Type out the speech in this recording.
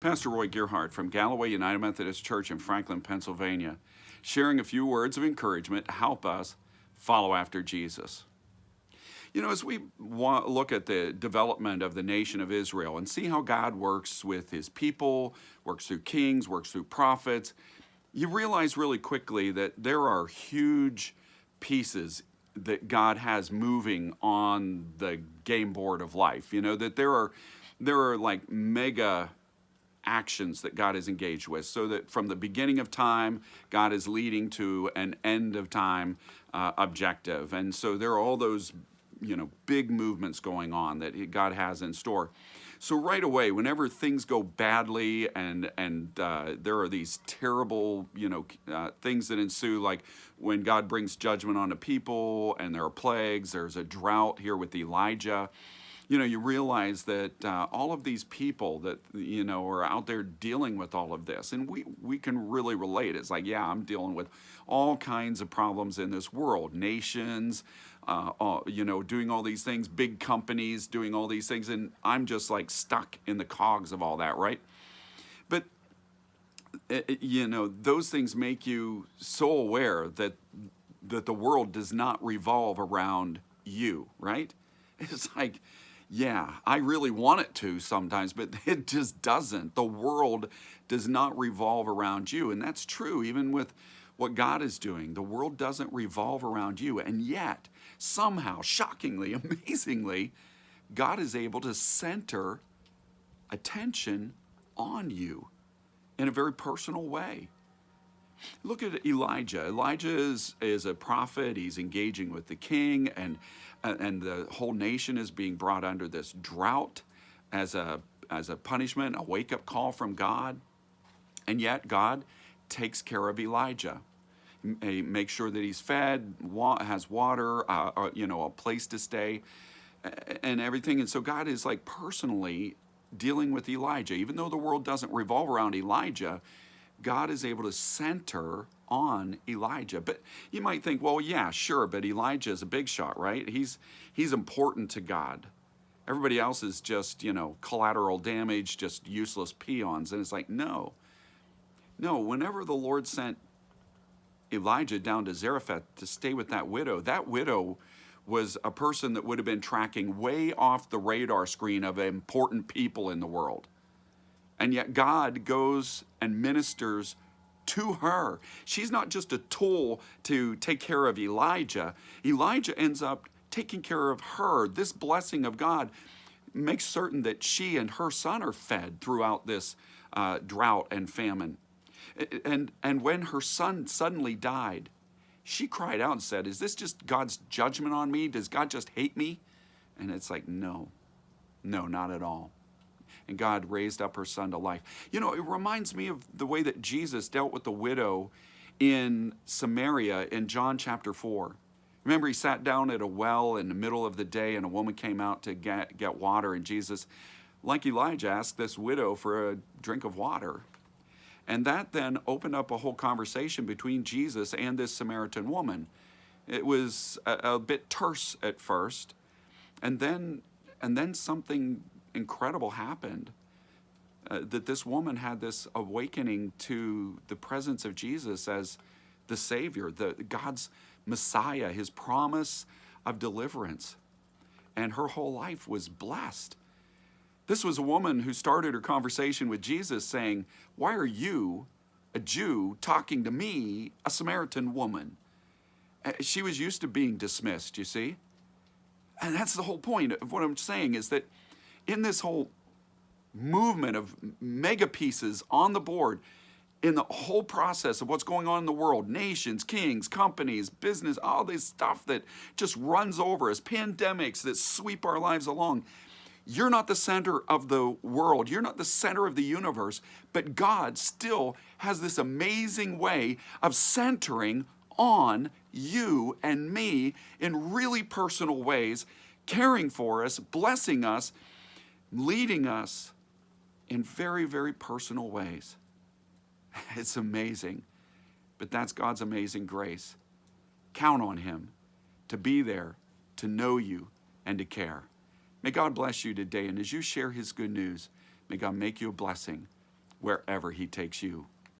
Pastor Roy Gearhart from Galloway United Methodist Church in Franklin, Pennsylvania, sharing a few words of encouragement to help us follow after Jesus. You know, as we look at the development of the nation of Israel and see how God works with his people, works through kings, works through prophets, you realize really quickly that there are huge pieces that God has moving on the game board of life. You know, that there are like mega actions that God is engaged with, so that from the beginning of time, God is leading to an end of time objective. And so there are all those, big movements going on that God has in store. So right away, whenever things go badly and there are these terrible, things that ensue, like when God brings judgment on a people and there are plagues, there's a drought here with Elijah. You realize that all of these people that, are out there dealing with all of this, and we can really relate. It's like, yeah, I'm dealing with all kinds of problems in this world, nations, doing all these things, big companies doing all these things, and I'm just like stuck in the cogs of all that, right? But, those things make you so aware that the world does not revolve around you, right? It's like, yeah, I really want it to sometimes, but it just doesn't. The world does not revolve around you. And that's true even with what God is doing. The world doesn't revolve around you. And yet, somehow, shockingly, amazingly, God is able to center attention on you in a very personal way. Look at Elijah. Elijah is a prophet. He's engaging with the king, and the whole nation is being brought under this drought as a punishment, a wake-up call from God. And yet God takes care of Elijah. He makes sure that he's fed, has water, a place to stay, and everything. And so God is like personally dealing with Elijah. Even though the world doesn't revolve around Elijah, God is able to center on Elijah. But you might think, well, yeah, sure, but Elijah is a big shot, right? He's important to God. Everybody else is just, collateral damage, just useless peons. And it's like, no. Whenever the Lord sent Elijah down to Zarephath to stay with that widow was a person that would have been tracking way off the radar screen of important people in the world. And yet God goes and ministers to her. She's not just a tool to take care of Elijah. Elijah ends up taking care of her. This blessing of God makes certain that she and her son are fed throughout this drought and famine. And when her son suddenly died, she cried out and said, "Is this just God's judgment on me? Does God just hate me?" And it's like, no, not at all. And God raised up her son to life. It reminds me of the way that Jesus dealt with the widow in Samaria in John chapter 4. Remember, he sat down at a well in the middle of the day, and a woman came out to get water, and Jesus, like Elijah, asked this widow for a drink of water. And that then opened up a whole conversation between Jesus and this Samaritan woman. It was a bit terse at first, and then something incredible happened, that this woman had this awakening to the presence of Jesus as the Savior, God's Messiah, his promise of deliverance. And her whole life was blessed. This was a woman who started her conversation with Jesus saying, "Why are you, a Jew, talking to me, a Samaritan woman?" She was used to being dismissed, you see? And that's the whole point of what I'm saying, is that in this whole movement of mega pieces on the board, in the whole process of what's going on in the world, nations, kings, companies, business, all this stuff that just runs over us, pandemics that sweep our lives along, you're not the center of the world. You're not the center of the universe, but God still has this amazing way of centering on you and me in really personal ways, caring for us, blessing us, leading us in very, very personal ways. It's amazing, but that's God's amazing grace. Count on him to be there, to know you, and to care. May God bless you today, and as you share his good news, may God make you a blessing wherever he takes you.